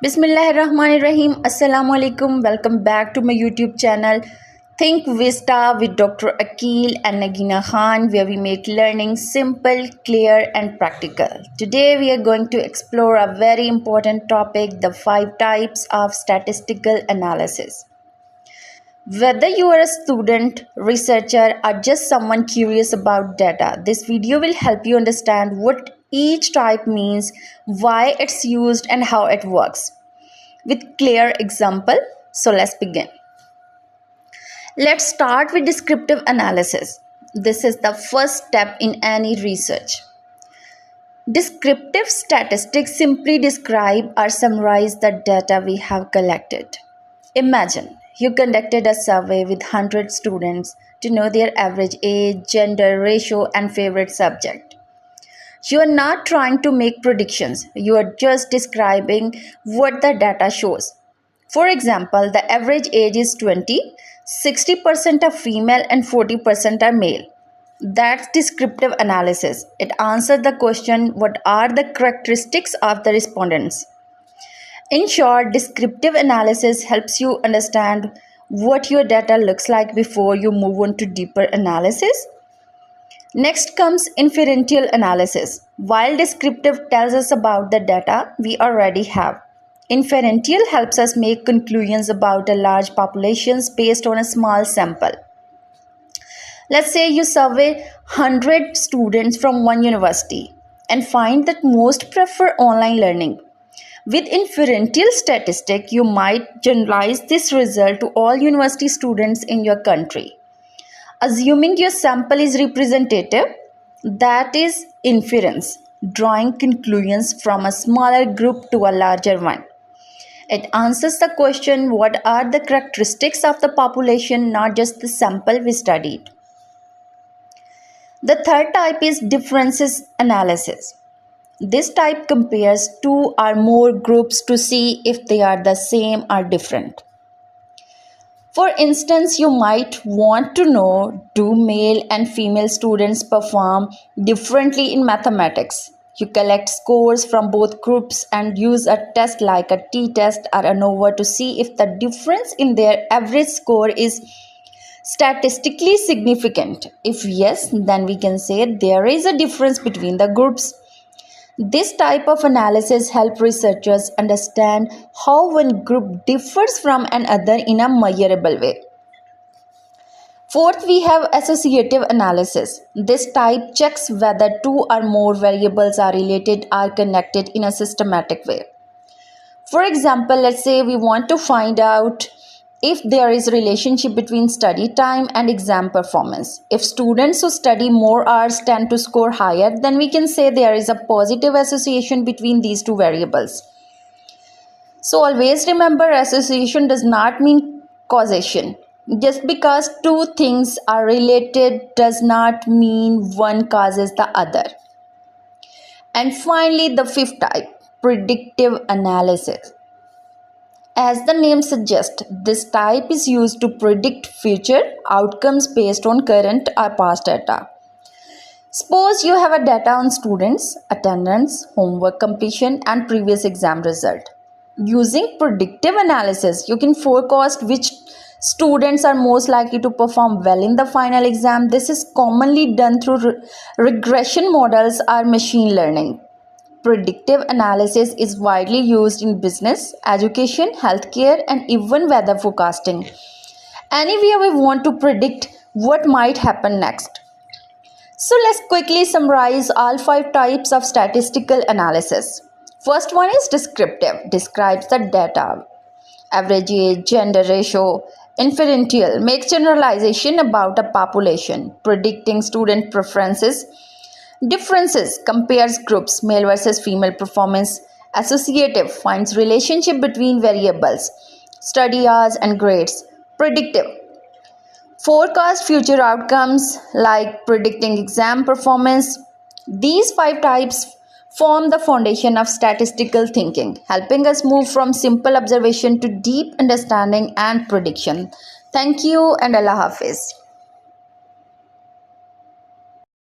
Bismillahirrahmanirrahim. Assalamualaikum. Welcome back to my YouTube channel Think Vista with Dr. Akil and Nagina Khan, where we make learning simple, clear and practical. Today we are going to explore a very important topic, the 5 types of statistical analysis. Whether you are a student, researcher or just someone curious about data, this video will help you understand what each type means, why it's used and how it works with clear example. So let's begin. Let's start with descriptive analysis. This is the first step in any research. Descriptive statistics simply describe or summarize the data we have collected. Imagine you conducted a survey with 100 students to know their average age, gender, ratio and favorite subject. You are not trying to make predictions, you are just describing what the data shows. For example, the average age is 20, 60% are female and 40% are male. That's descriptive analysis. It answers the question, what are the characteristics of the respondents? In short, descriptive analysis helps you understand what your data looks like before you move on to deeper analysis. Next comes inferential analysis. While descriptive tells us about the data we already have, inferential helps us make conclusions about a large populations based on a small sample. Let's say you survey 100 students from one university and find that most prefer online learning. With inferential statistic, you might generalize this result to all university students in your country. Assuming your sample is representative, that is inference, drawing conclusions from a smaller group to a larger one. It answers the question, what are the characteristics of the population, not just the sample we studied. The third type is differences analysis. This type compares two or more groups to see if they are the same or different. For instance, you might want to know, do male and female students perform differently in mathematics? You collect scores from both groups and use a test like a t-test or ANOVA to see if the difference in their average score is statistically significant. If yes, then we can say there is a difference between the groups. This type of analysis helps researchers understand how one group differs from another in a measurable way. Fourth, we have associative analysis. This type checks whether two or more variables are related or connected in a systematic way. For example, let's say we want to find out if there is a relationship between study time and exam performance. If students who study more hours tend to score higher, then we can say there is a positive association between these two variables. So always remember, association does not mean causation. Just because two things are related does not mean one causes the other. And finally, the fifth type, predictive analysis. As the name suggests, this type is used to predict future outcomes based on current or past data. Suppose you have a data on students, attendance, homework completion and previous exam result. Using predictive analysis, you can forecast which students are most likely to perform well in the final exam. This is commonly done through regression models or machine learning. Predictive analysis is widely used in business, education, healthcare, and even weather forecasting. Anywhere we want to predict what might happen next. So let's quickly summarize all 5 types of statistical analysis. First one is descriptive, describes the data, average age, gender ratio. Inferential, makes generalization about a population, predicting student preferences. Differences, compares groups, male versus female performance. Associative, finds relationship between variables, study hours and grades. Predictive, forecast future outcomes like predicting exam performance. These 5 types form the foundation of statistical thinking, helping us move from simple observation to deep understanding and prediction. Thank you and Allah Hafiz.